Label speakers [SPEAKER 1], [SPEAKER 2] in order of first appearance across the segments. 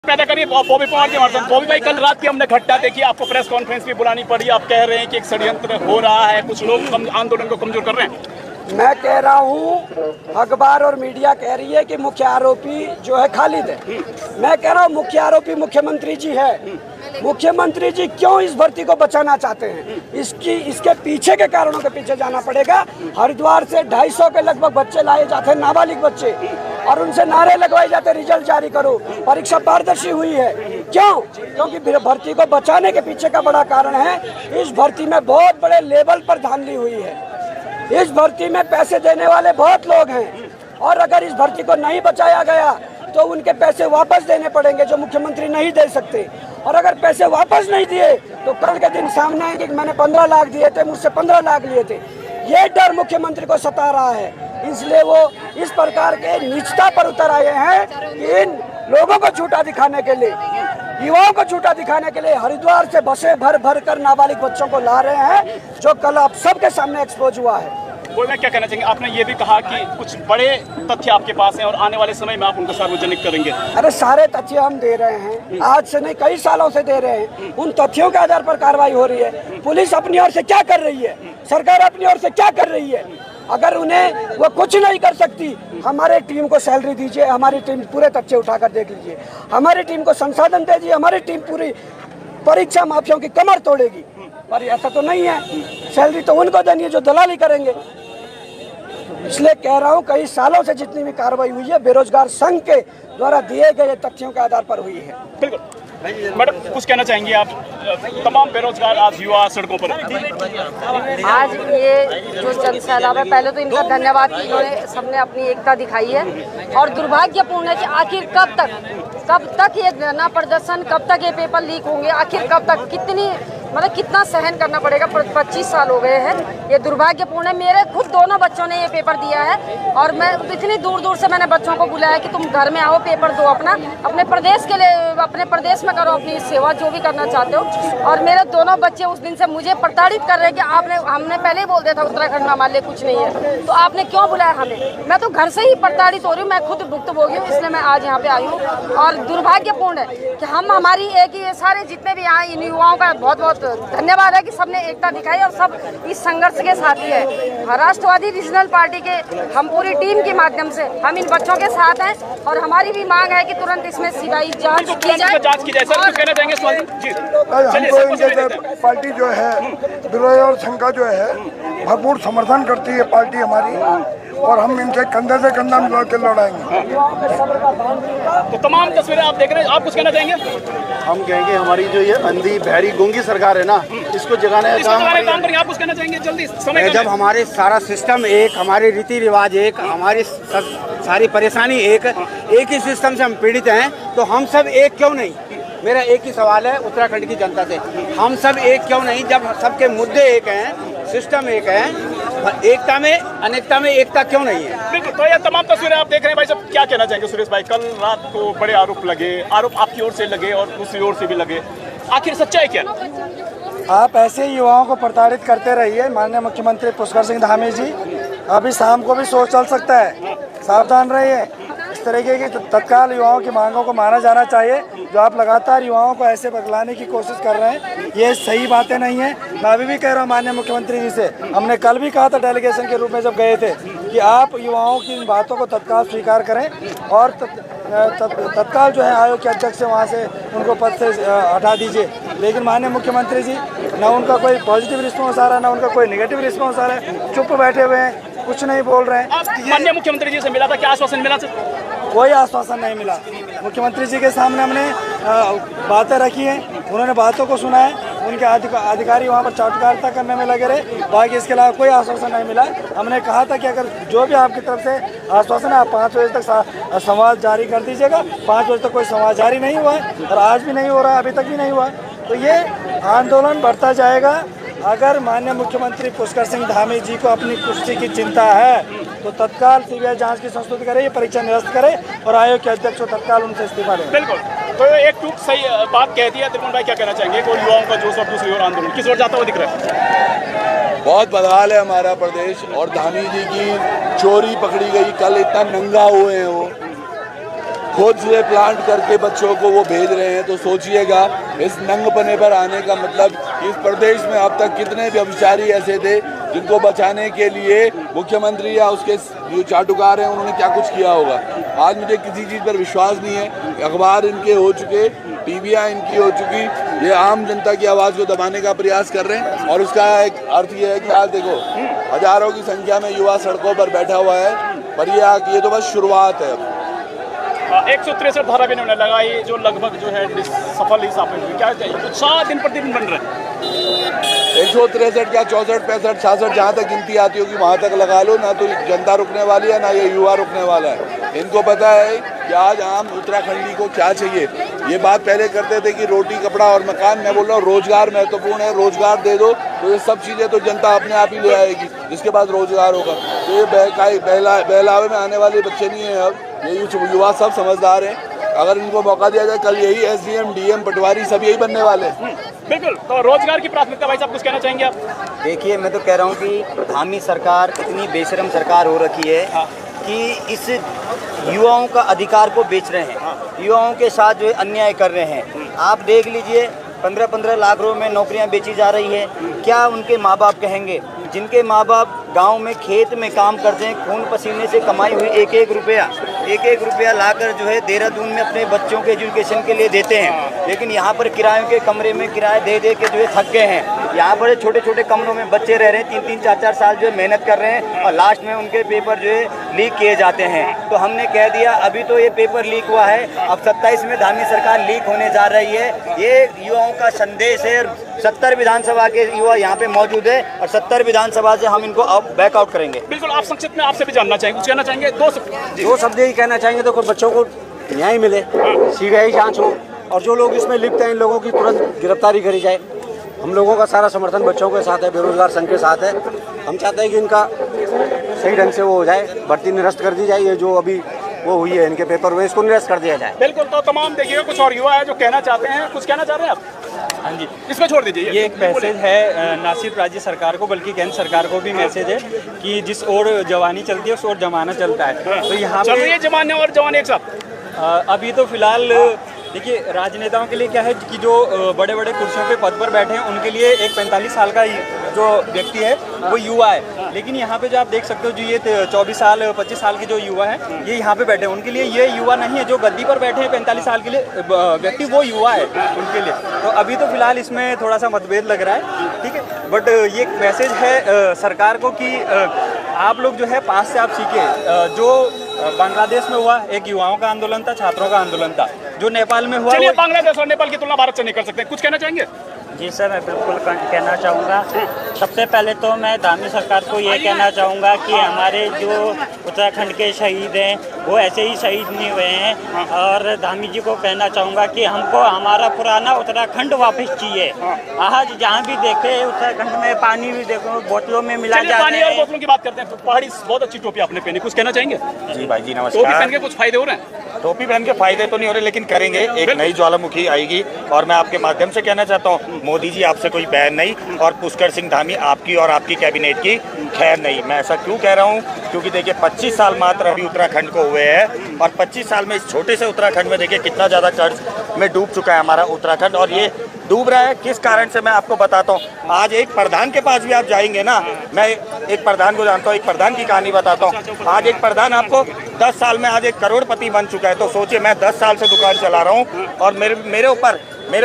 [SPEAKER 1] पैदा करिए बॉबी पवार के समर्थन। बॉबी भाई, कल रात की हमने घटना देखी, आपको प्रेस कॉन्फ्रेंस भी बुलानी पड़ी। आप कह रहे हैं कि एक षड्यंत्र हो रहा है, कुछ लोग आंदोलन को कमजोर कर रहे हैं।
[SPEAKER 2] मैं कह रहा हूँ, अखबार और मीडिया कह रही है कि मुख्य आरोपी जो है खालिद है। मैं कह रहा हूँ मुख्य आरोपी मुख्यमंत्री जी है। मुख्यमंत्री जी क्यों इस भर्ती को बचाना चाहते हैं? इसके पीछे के कारणों के पीछे जाना पड़ेगा। हरिद्वार से 250 के लगभग बच्चे लाए जाते हैं, नाबालिग बच्चे, और उनसे नारे लगवाए जाते, रिजल्ट जारी करो, परीक्षा पारदर्शी हुई है। क्यों? क्योंकि भर्ती को बचाने के पीछे का बड़ा कारण है, इस भर्ती में बहुत बड़े लेवल पर धांधली हुई है। इस भर्ती में पैसे देने वाले बहुत लोग हैं, और अगर इस भर्ती को नहीं बचाया गया तो उनके पैसे वापस देने पड़ेंगे, जो मुख्यमंत्री नहीं दे सकते। और अगर पैसे वापस नहीं दिए तो कल के दिन सामने है कि मैंने 15 लाख दिए थे, मुझसे 15 लाख लिए थे। ये डर मुख्यमंत्री को सता रहा है, इसलिए वो इस प्रकार के नीचता पर उतर आए हैं कि इन लोगों को झूठा दिखाने के लिए, युवाओं को झूठा दिखाने के लिए हरिद्वार से बसें भर भर कर नाबालिग बच्चों को ला रहे हैं, जो कल आप सबके सामने एक्सपोज हुआ है।
[SPEAKER 1] वो मैं क्या कहना चाहेंगे? आपने ये भी कहा कि कुछ बड़े तथ्य आपके पास हैं और आने वाले समय में आप उनको सार्वजनिक करेंगे।
[SPEAKER 2] अरे सारे तथ्य हम दे रहे हैं, आज से नहीं कई सालों से दे रहे हैं। उन तथ्यों के आधार पर कार्रवाई हो रही है। पुलिस अपनी ओर से क्या कर रही है, सरकार अपनी ओर से क्या कर रही है? अगर उन्हें वो कुछ नहीं कर सकती, हमारे टीम को सैलरी दीजिए, हमारी टीम पूरे तथ्य उठाकर देख लीजिए, हमारी टीम को संसाधन दे दीजिए, हमारी टीम पूरी परीक्षा माफियाओं की कमर तोड़ेगी। पर ऐसा तो नहीं है, सैलरी तो उनको देनी है जो दलाली करेंगे। इसलिए कह रहा हूँ, कई सालों से जितनी भी कार्रवाई हुई है बेरोजगार संघ के द्वारा दिए गए तथ्यों के आधार पर हुई है।
[SPEAKER 1] बिल्कुल मैडम, कुछ कहना चाहेंगे आप? तमाम बेरोजगार आज युवा सड़कों पर।
[SPEAKER 3] आज ये जो जन सैलाब है, पहले तो इनका धन्यवाद कि इन्होंने सबने अपनी एकता दिखाई है। और दुर्भाग्यपूर्ण है कि आखिर कब तक ये धरना प्रदर्शन, कब तक ये पेपर लीक होंगे, आखिर कब तक, कितना सहन करना पड़ेगा? 25 साल हो गए हैं। ये दुर्भाग्यपूर्ण है। मेरे खुद दोनों बच्चों ने ये पेपर दिया है, और मैं इतनी दूर दूर से मैंने बच्चों को बुलाया कि तुम घर में आओ, पेपर दो, अपने प्रदेश के लिए, अपने प्रदेश में करो अपनी सेवा, जो भी करना चाहते हो। और मेरे दोनों बच्चे उस दिन से मुझे प्रताड़ित कर रहे हैं कि हमने पहले ही बोल दिया था उत्तराखंड में हमारे लिए कुछ नहीं है, तो आपने क्यों बुलाया हमें? मैं तो घर से ही प्रताड़ित हो रही हूँ, मैं खुद भुक्तभोगी हूँ, इसलिए मैं आज यहाँ पे आई हूँ। और दुर्भाग्यपूर्ण है कि हमारी एक ये सारे जितने भी यहाँ इन युवाओं का बहुत बहुत धन्यवाद है कि सबने एकता दिखाई और सब इस संघर्ष के साथ ही है। राष्ट्रवादी रीजनल पार्टी के हम पूरी टीम के माध्यम से हम इन बच्चों के साथ हैं, और हमारी भी मांग है कि तुरंत इसमें सीबीआई जांच की जाए।
[SPEAKER 1] सर, कहना चाहेंगे
[SPEAKER 4] हमको पार्टी जो है बेरोजगार संघ का जो है भरपूर समर्थन करती है पार्टी हमारी, और हम इनसे कंधे से कंधा मिला के लड़ाएंगे।
[SPEAKER 1] तो तमाम तस्वीरें आप देख रहे हैं, आप कुछ कहना चाहेंगे?
[SPEAKER 5] हम कहेंगे हमारी जो ये अंधी बहरी गूंगी सरकार है ना, इसको जगाने का काम
[SPEAKER 1] करेंगे। आप कुछ कहना चाहेंगे? जल्दी समय
[SPEAKER 6] जब हमारे सारा सिस्टम एक, हमारे रीति रिवाज एक, हमारी सारी परेशानी एक ही सिस्टम से हम पीड़ित हैं, तो हम सब एक क्यों नहीं? मेरा एक ही सवाल है उत्तराखंड की जनता से, हम सब एक क्यों नहीं? जब सबके मुद्दे एक हैं, सिस्टम एक है, एकता में अनेकता में एकता क्यों नहीं है?
[SPEAKER 1] बिल्कुल। तो ये तमाम तस्वीरें आप देख रहे हैं। भाई साहब, क्या कहना चाहेंगे? सुरेश भाई, कल रात को बड़े आरोप लगे, आरोप आपकी ओर से लगे और दूसरी ओर से भी लगे, आखिर सच्चाई क्या?
[SPEAKER 2] आप ऐसे युवाओं को प्रताड़ित करते रहिए। माननीय मुख्यमंत्री पुष्कर सिंह धामी जी, अभी शाम को भी शोर चल सकता है, सावधान रहिए। इस तरीके की तत्काल युवाओं की मांगों को माना जाना चाहिए। जो आप लगातार युवाओं को ऐसे बदलाने की कोशिश कर रहे हैं, ये सही बातें नहीं है। मैं अभी भी कह रहा हूँ माननीय मुख्यमंत्री जी से, हमने कल भी कहा था डेलीगेशन के रूप में जब गए थे, कि आप युवाओं की इन बातों को तत्काल स्वीकार करें, और तत्काल जो है आयोग के अध्यक्ष से वहाँ से उनको पद से हटा दीजिए। लेकिन माननीय मुख्यमंत्री जी, न उनका कोई पॉजिटिव रिस्पॉन्स आ रहा है, न उनका कोई नेगेटिव रिस्पॉन्स आ रहा है, चुप बैठे हुए हैं, कुछ नहीं बोल रहे हैं।
[SPEAKER 1] माननीय मुख्यमंत्री जी से मिला था, क्या आश्वासन मिला?
[SPEAKER 2] कोई आश्वासन नहीं मिला। मुख्यमंत्री जी के सामने हमने बातें रखी हैं, उन्होंने बातों को सुना है, उनके अधिकारी वहाँ पर चाटुकारिता करने में लगे रहे, बाकी इसके अलावा कोई आश्वासन नहीं मिला। हमने कहा था कि अगर जो भी आपकी तरफ से आश्वासन है, आप 5 बजे तक संवाद जारी कर दीजिएगा। 5 बजे तक कोई संवाद जारी नहीं हुआ है, और आज भी नहीं हो रहा है, अभी तक भी नहीं हुआ है। तो ये आंदोलन बढ़ता जाएगा। अगर माननीय मुख्यमंत्री पुष्कर सिंह धामी जी को अपनी कुर्सी की चिंता है, तो तत्काल सीबीआई जांच की संस्तुति करे, ये परीक्षा निरस्त करे, और आयोग के अध्यक्ष को तत्काल उनसे इस्तीफा दें।
[SPEAKER 1] बिल्कुल। तो एक टूक सही बात कह दी है। त्रिभुवन भाई, क्या कहना चाहेंगे? कोई युवाओं का जोश और दूसरी ओर आंदोलन किस ओर जाता हुआ दिख रहा है?
[SPEAKER 7] बहुत बदहाल है हमारा प्रदेश, और धामी जी की चोरी पकड़ी गई, कल इतना नंगा हुए हैं वो, खुद से प्लांट करके बच्चों को वो भेज रहे हैं, तो सोचिएगा इस नंगपने पर आने का मतलब इस प्रदेश में अब तक कितने व्यभिचारी ऐसे थे जिनको बचाने के लिए मुख्यमंत्री या उसके जो चाटुकार हैं उन्होंने क्या कुछ किया होगा। आज मुझे किसी चीज़ पर विश्वास नहीं है। अखबार इनके हो चुके, टीवियाँ इनकी हो चुकी, ये आम जनता की आवाज़ को दबाने का प्रयास कर रहे हैं। और उसका एक अर्थ ये है कि आज देखो हजारों की संख्या में युवा सड़कों पर बैठा हुआ है, पर ये तो बस शुरुआत है।
[SPEAKER 1] 163 धारा भी इन्होंने लगाई जो लगभग जो है सफल ही साबित हुई। क्या चाहिए उत्साह दिन प्रतिदिन बन रहे हैं।
[SPEAKER 7] 163 क्या 64, 65, 66 जहाँ तक गिनती आती होगी वहाँ तक लगा लो। ना तो जनता रुकने वाली है ना ये युवा रुकने वाला है। इनको पता है कि आज आम उत्तराखंडी को क्या चाहिए। ये बात पहले करते थे कि रोटी कपड़ा और मकान, मैं बोल रहा हूँ रोजगार महत्वपूर्ण है। रोजगार दे दो तो ये सब चीज़ें तो जनता अपने आप ही ले आएगी, जिसके बाद रोजगार होगा। तो ये बहलावे में आने वाले बच्चे नहीं हैं। अब ये युवा सब समझदार हैं। अगर इनको मौका दिया जाए, कल यही SDM, DM, पटवारी सब यही बनने वाले हैं।
[SPEAKER 1] बिल्कुल। तो रोजगार की प्राथमिकता भाई साहब कुछ कहना चाहेंगे आप?
[SPEAKER 8] देखिए, मैं तो कह रहा हूँ कि धामी सरकार इतनी बेशरम सरकार हो रखी है कि इस युवाओं का अधिकार को बेच रहे हैं, युवाओं के साथ जो है अन्याय कर रहे हैं। आप देख लीजिए 15-15 लाख रुपए में नौकरियां बेची जा रही है। क्या उनके माँ बाप कहेंगे, जिनके माँ बाप गांव में खेत में काम करते हैं, खून पसीने से कमाई हुई एक एक रुपया लाकर जो है देहरादून में अपने बच्चों के एजुकेशन के लिए देते हैं। लेकिन यहाँ पर किरायों के कमरे में किराए दे दे के जो है थक गए हैं। यहाँ पर छोटे छोटे कमरों में बच्चे रह रहे हैं, 3-3, 4-4 साल जो है मेहनत कर रहे हैं और लास्ट में उनके पेपर जो है लीक किए जाते हैं। तो हमने कह दिया अभी तो ये पेपर लीक हुआ है, अब 27 में धामी सरकार लीक होने जा रही है। ये युवाओं का संदेश है। 70 विधानसभा के युवा यहाँ पे मौजूद है और 70 विधानसभा से हम इनको अब बैकआउट करेंगे।
[SPEAKER 1] बिल्कुल। आप संक्षिप्त में आपसे भी जानना चाहेंगे, कुछ कहना चाहेंगे? दो
[SPEAKER 6] शब्द यही कहना चाहेंगे, तो बच्चों को न्याय मिले, CBI जांच हो और जो लोग इसमें लिप्त हैं इन लोगों की तुरंत गिरफ्तारी करी जाए। हम लोगों का सारा समर्थन बच्चों के साथ है, बेरोजगार संघ के साथ है। हम चाहते हैं कि इनका सही ढंग से वो हो जाए, भर्ती निरस्त कर दी जाए। ये जो अभी वो हुई है इनके पेपर में, इसको निरस्त कर दिया जाए।
[SPEAKER 1] बिल्कुल। तो तमाम देखिएगा कुछ और युवा है जो कहना चाहते हैं, कुछ कहना चाह रहे हैं आप?
[SPEAKER 9] हाँ जी,
[SPEAKER 1] इसमें छोड़ दीजिए।
[SPEAKER 9] ये एक मैसेज है ना सिर्फ राज्य सरकार को बल्कि केंद्र सरकार को भी मैसेज है कि जिस ओर जवानी चलती है उस ओर जमाना चलता है। तो यहाँ पे
[SPEAKER 1] जमाने और जवान एक साथ
[SPEAKER 9] अभी तो फिलहाल देखिए राजनेताओं के लिए क्या है कि जो बड़े बड़े कुर्सियों पे पद पर बैठे हैं उनके लिए एक 45 साल का जो व्यक्ति है वो युवा है। लेकिन यहाँ पे जो आप देख सकते हो जो ये 24 साल 25 साल के जो युवा हैं ये यहाँ पे बैठे हैं, उनके लिए ये युवा नहीं है। जो गद्दी पर बैठे हैं 45 साल के लिए व्यक्ति वो युवा है उनके लिए। तो अभी तो फिलहाल इसमें थोड़ा सा मतभेद लग रहा है, ठीक है। बट ये एक मैसेज है सरकार को कि आप लोग जो है पास से आप सीखिए। जो बांग्लादेश में हुआ एक युवाओं का आंदोलन था, छात्रों का आंदोलन था। जो नेपाल में हुआ,
[SPEAKER 1] चलिए बांग्लादेश और नेपाल की तुलना भारत से नहीं कर सकते, कुछ कहना चाहेंगे?
[SPEAKER 10] जी सर, मैं बिल्कुल कहना चाहूँगा। सबसे पहले तो मैं धामी सरकार को ये कहना चाहूँगा कि हमारे जो उत्तराखंड के शहीद हैं वो ऐसे ही शहीद नहीं हुए हैं। और धामी जी को कहना चाहूँगा कि हमको हमारा पुराना उत्तराखंड वापस चाहिए। आज जहाँ भी देखे उत्तराखंड में पानी भी देखो बोतलों में मिला जाता है।
[SPEAKER 1] पानी और बोतलों की बात करते हैं। पहाड़ी बहुत अच्छी टोपी आपने पहनी, कुछ कहना चाहेंगे?
[SPEAKER 11] जी भाई जी नमस्कार।
[SPEAKER 1] टोपी पहन के कुछ फायदे हो रहे हैं?
[SPEAKER 11] टोपी पहन के फायदे तो नहीं हो रहे, लेकिन करेंगे। एक नई ज्वालामुखी आएगी और मैं आपके माध्यम से कहना चाहता हूँ मोदी जी आपसे कोई बैन नहीं और पुष्कर सिंह धामी आपकी और आपकी कैबिनेट की खैर नहीं। मैं ऐसा क्यों कह रहा हूँ क्योंकि देखिए 25 साल मात्र अभी उत्तराखंड को हुए हैं और 25 साल में इस छोटे से उत्तराखंड में देखिए कितना ज़्यादा कर्ज में डूब चुका है हमारा उत्तराखंड। और ये डूब रहा है किस कारण से मैं आपको बताता हूँ। आज एक प्रधान के पास भी आप जाएंगे ना, मैं एक प्रधान को जानता हूँ, एक प्रधान की कहानी बताता हूँ। आज एक प्रधान आपको 10 साल में आज एक करोड़पति बन चुका है। तो सोचिए मैं 10 साल से दुकान चला रहा हूँ और मेरे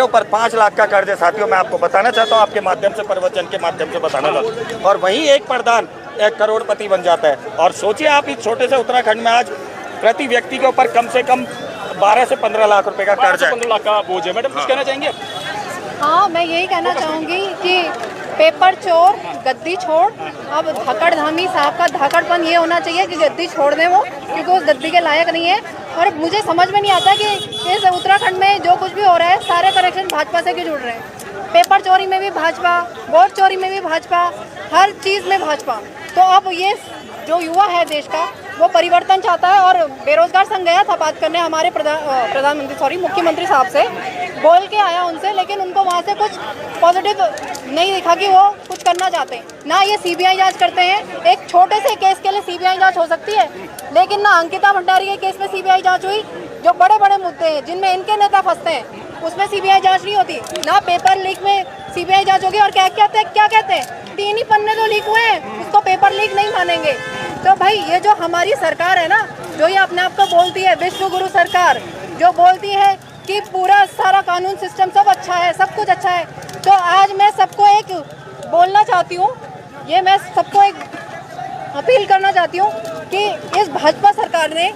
[SPEAKER 11] ऊपर 5 लाख का कर्ज है। साथियों मैं आपको बताना चाहता हूँ, आपके माध्यम से प्रवचन के माध्यम से बताना चाहता हूँ। और वहीं एक प्रधान एक करोड़पति बन जाता है। और सोचिए आप इस छोटे से उत्तराखंड में आज प्रति व्यक्ति के ऊपर कम से कम 12 से 15 लाख रुपए का कर्ज है।
[SPEAKER 1] 15 लाख का बोझ है। मैडम कुछ कहना चाहेंगे?
[SPEAKER 12] हाँ, मैं यही कहना चाहूँगी कि पेपर चोर गद्दी छोड़। अब धाकड़ धामी साहब का धाकड़पन ये होना चाहिए कि गद्दी छोड़ दें वो, क्योंकि उस गद्दी के लायक नहीं है। और मुझे समझ में नहीं आता कि इस उत्तराखंड में जो कुछ भी हो रहा है सारे कनेक्शन भाजपा से क्यों जुड़ रहे हैं। पेपर चोरी में भी भाजपा, वोट चोरी में भी भाजपा, हर चीज़ में भाजपा। तो अब ये जो युवा है देश का वो परिवर्तन चाहता है। और बेरोजगार संघ गया था बात करने हमारे मुख्यमंत्री साहब से, बोल के आया उनसे, लेकिन उनको वहाँ से कुछ पॉजिटिव नहीं दिखा कि वो कुछ करना चाहते हैं। ना ये CBI जांच करते हैं। एक छोटे से केस के लिए CBI जांच हो सकती है, लेकिन ना अंकिता भंडारी के केस में CBI जांच हुई, जो बड़े बड़े मुद्दे हैं जिनमें इनके नेता फंसते हैं उसमें सीबीआई जांच नहीं होती ना। पेपर लीक में सीबीआई जांच होगी और क्या कहते हैं 3 ही पन्ने तो लीक हुए हैं, उसको पेपर लीक नहीं मानेंगे। तो भाई ये जो हमारी सरकार है ना, जो ये अपने आप को बोलती है विश्व गुरु सरकार, जो बोलती है कि पूरा सारा कानून सिस्टम सब अच्छा है, सब कुछ अच्छा है, तो आज मैं सबको एक बोलना चाहती हूँ, ये मैं सबको एक अपील करना चाहती हूँ कि इस भाजपा सरकार ने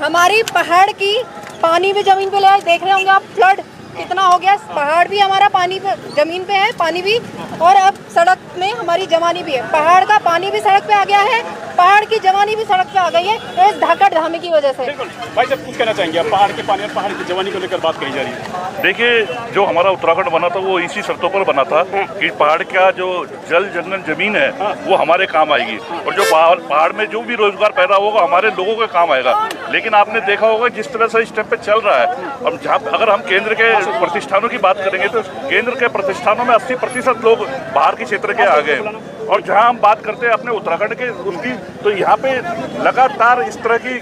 [SPEAKER 12] हमारी पहाड़ की पानी भी जमीन पे ले आए। देख रहे होंगे आप फ्लड कितना हो गया, पहाड़ भी हमारा पानी पे जमीन पे है, पानी भी, और अब सड़क में हमारी जवानी भी है। पहाड़ का पानी भी सड़क पे आ गया है, पहाड़ की जवानी भी सड़क पे आ गई है इस धाकड़ धामी की वजह से।
[SPEAKER 1] भाई साहब कुछ कहना चाहेंगे आप? पहाड़ के पानी और पहाड़ की जवानी को लेकर बात कही जा रही है।
[SPEAKER 13] देखिए, जो हमारा उत्तराखंड बना था वो इसी शर्तों पर बना था कि पहाड़ का जो जल जंगल जमीन है वो हमारे काम आएगी, और जो पहाड़ में जो भी रोजगार पैदा होगा हमारे लोगों के काम आएगा। लेकिन आपने देखा होगा जिस तरह से इस टाइम पे चल रहा है, अब जहाँ अगर हम केंद्र के प्रतिष्ठानों की बात करेंगे तो केंद्र के प्रतिष्ठानों में 80% लोग बाहर के क्षेत्र के आ गए, और जहां हम बात करते हैं अपने उत्तराखंड के उसकी, तो यहाँ पे लगातार इस तरह की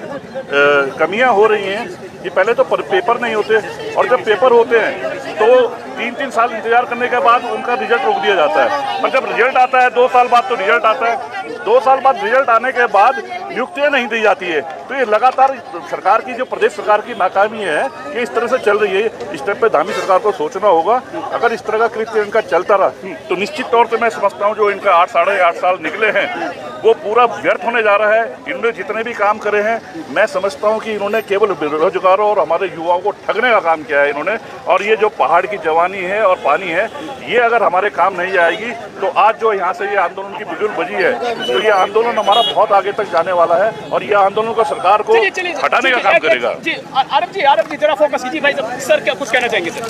[SPEAKER 13] कमियां हो रही हैं कि पहले तो पेपर नहीं होते, और जब पेपर होते हैं तो 3-3 साल इंतजार करने के बाद उनका रिजल्ट रोक दिया जाता है, और जब रिजल्ट आता है 2 साल बाद तो रिजल्ट आता है, 2 साल बाद रिजल्ट आने के बाद नियुक्तियां नहीं दी जाती है। तो ये लगातार सरकार की जो प्रदेश सरकार की नाकामी है ये इस तरह से चल रही है। इस टाइम पे धामी सरकार को सोचना होगा, अगर इस तरह का कृत्य इनका चलता रहा तो निश्चित तौर से मैं समझता हूँ जो इनका 8-8.5 साल निकले हैं वो पूरा व्यर्थ होने जा रहा है। इन्होंने जितने भी काम करे हैं, मैं समझता हूँ कि इन्होंने केवल बेरोजगारों और हमारे युवाओं को ठगने का काम किया है इन्होंने। और ये जो पहाड़ की जवानी है और पानी है, ये अगर हमारे काम नहीं आएगी तो आज जो यहाँ से ये आंदोलन की बिगुल बजी है, तो ये आंदोलन हमारा बहुत आगे तक जाने वाला है, और ये आंदोलन को सरकार को हटाने का काम करेगा।
[SPEAKER 1] जी आरब जी जरा फोकस कीजिए। भाई सर क्या कुछ कहना चाहेंगे? सर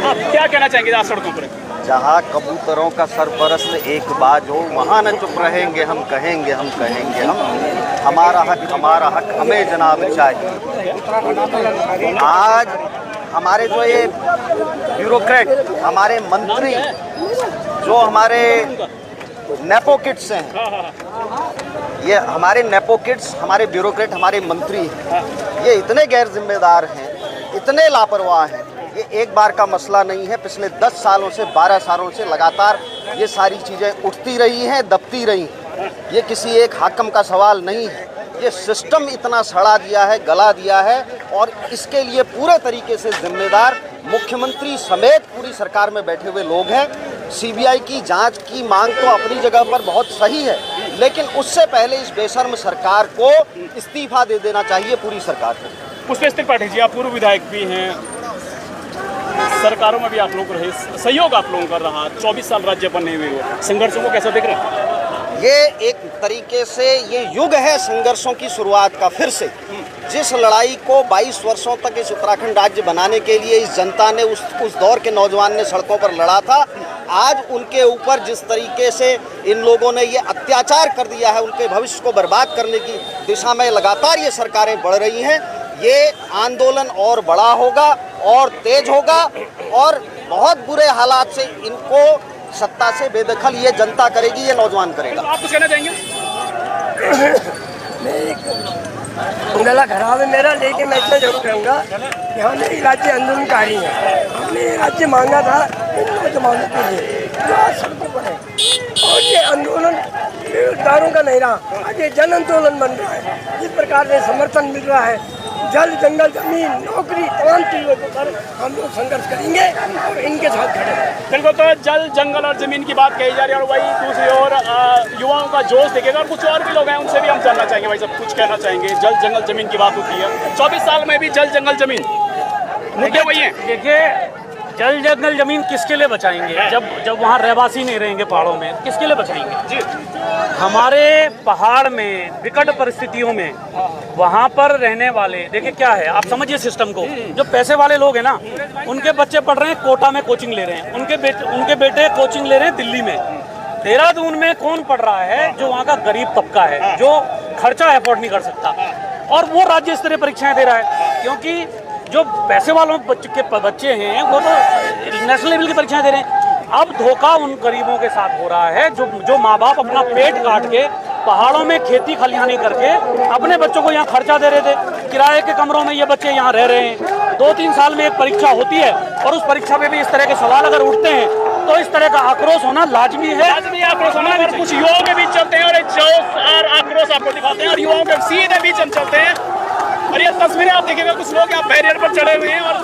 [SPEAKER 1] आप क्या कहना चाहेंगे आज सड़कों पर?
[SPEAKER 8] जहाँ कबूतरों का सरपरस्त एक बाज हो, वहाँ न चुप रहेंगे, हम कहेंगे हमारा हक हमें जनाब चाहिए। आज हमारे जो ये ब्यूरोक्रेट, हमारे मंत्री, जो हमारे नेपो किड्स हैं, ये हमारे नेपो किड्स, हमारे ब्यूरोक्रेट, हमारे मंत्री, ये इतने गैर जिम्मेदार हैं, इतने लापरवाह हैं। ये एक बार का मसला नहीं है, पिछले 10 सालों से 12 सालों से लगातार ये सारी चीज़ें उठती रही हैं, दबती रही। ये किसी एक हाकम का सवाल नहीं है, ये सिस्टम इतना सड़ा दिया है, गला दिया है, और इसके लिए पूरे तरीके से जिम्मेदार मुख्यमंत्री समेत पूरी सरकार में बैठे हुए लोग हैं। सीबीआई की जांच की मांग तो अपनी जगह पर बहुत सही है, लेकिन उससे पहले इस बेशर्म सरकार को इस्तीफा दे देना चाहिए पूरी सरकार को।
[SPEAKER 1] पुष्पेश त्रिपाठी जी, आप पूर्व विधायक भी हैं, सरकारों में भी आप लोग रहे, सहयोग आप लोगों का रहा, 24 साल राज्य बने हुए हो, संघर्षों को कैसा देख रहे हैं?
[SPEAKER 8] ये एक तरीके से ये युग है संघर्षों की शुरुआत का। फिर से जिस लड़ाई को 22 वर्षों तक इस उत्तराखंड राज्य बनाने के लिए इस जनता ने, उस दौर के नौजवान ने सड़कों पर लड़ा था, आज उनके ऊपर जिस तरीके से इन लोगों ने ये अत्याचार कर दिया है, उनके भविष्य को बर्बाद करने की दिशा में लगातार ये सरकारें बढ़ रही हैं। ये आंदोलन और बड़ा होगा और तेज होगा, और बहुत बुरे हालात से इनको सत्ता से बेदखल ये जनता करेगी, ये नौजवान करेगा।
[SPEAKER 1] आप कुछ कहना चाहेंगे?
[SPEAKER 2] गला खराब है मेरा, लेकिन मैं इतना जरूर कहूँगा कि हमने राज्य आंदोलनकारी है, हमने राज्य मांगा था इन नौजवानों के लिए जो आज सड़कों पर है, और ये आंदोलन बेरोजगारों का नहीं रहा, आज ये जन आंदोलन बन रहा है। जिस प्रकार से समर्थन मिल रहा है, जल जंगल जमीन नौकरी तमाम चीज़ों पर हम लोग संघर्ष करेंगे और इनके साथ खड़े हैं।
[SPEAKER 1] बिल्कुल, तो जल जंगल और जमीन की बात कही जा रही है, और वही दूसरी ओर युवाओं का जोश देखेगा, और कुछ और भी लोग हैं उनसे भी हम जानना चाहेंगे। भाई सब कुछ कहना चाहेंगे? जल जंगल जमीन की बात होती है, 24 साल में भी जल जंगल जमीन मुद्दे वही हैं।
[SPEAKER 14] देखिए, जल जंगल जमीन किसके लिए बचाएंगे जब वहाँ रहवासी नहीं रहेंगे पहाड़ों में, किसके लिए बचाएंगे जी? हमारे पहाड़ में विकट परिस्थितियों में वहाँ पर रहने वाले, देखिए क्या है, आप समझिए सिस्टम को, जो पैसे वाले लोग हैं ना, उनके बच्चे पढ़ रहे हैं, कोटा में कोचिंग ले रहे हैं, उनके बेटे कोचिंग ले रहे हैं दिल्ली में। देहरादून में कौन पढ़ रहा है? जो वहाँ का गरीब तबका है, जो खर्चा अफोर्ड नहीं कर सकता, और वो राज्य स्तरीय परीक्षाएं दे रहा है, क्योंकि जो पैसे वालों के बच्चे हैं वो तो नेशनल लेवल की परीक्षाएं दे रहे हैं। अब धोखा उन गरीबों के साथ हो रहा है जो माँ बाप अपना पेट काट के पहाड़ों में खेती खलिहानी करके अपने बच्चों को यहाँ खर्चा दे रहे थे। किराए के कमरों में ये बच्चे यहाँ रह रहे हैं। 2-3 साल में एक परीक्षा होती है और उस परीक्षा में भी इस तरह के सवाल अगर उठते हैं तो इस तरह का आक्रोश होना लाजमी है।
[SPEAKER 1] लाजमी आक्रोश होना, और कुछ युवाओं के बीच चलते हैं और एक जोश और आक्रोश आपको दिखाते हैं और युवाओं के सीधे बीच हम चलते हैं। और ये तस्वीरें आप देखिएगा, कुछ लोग यहाँ बैरियर पर चढ़े हुए हैं और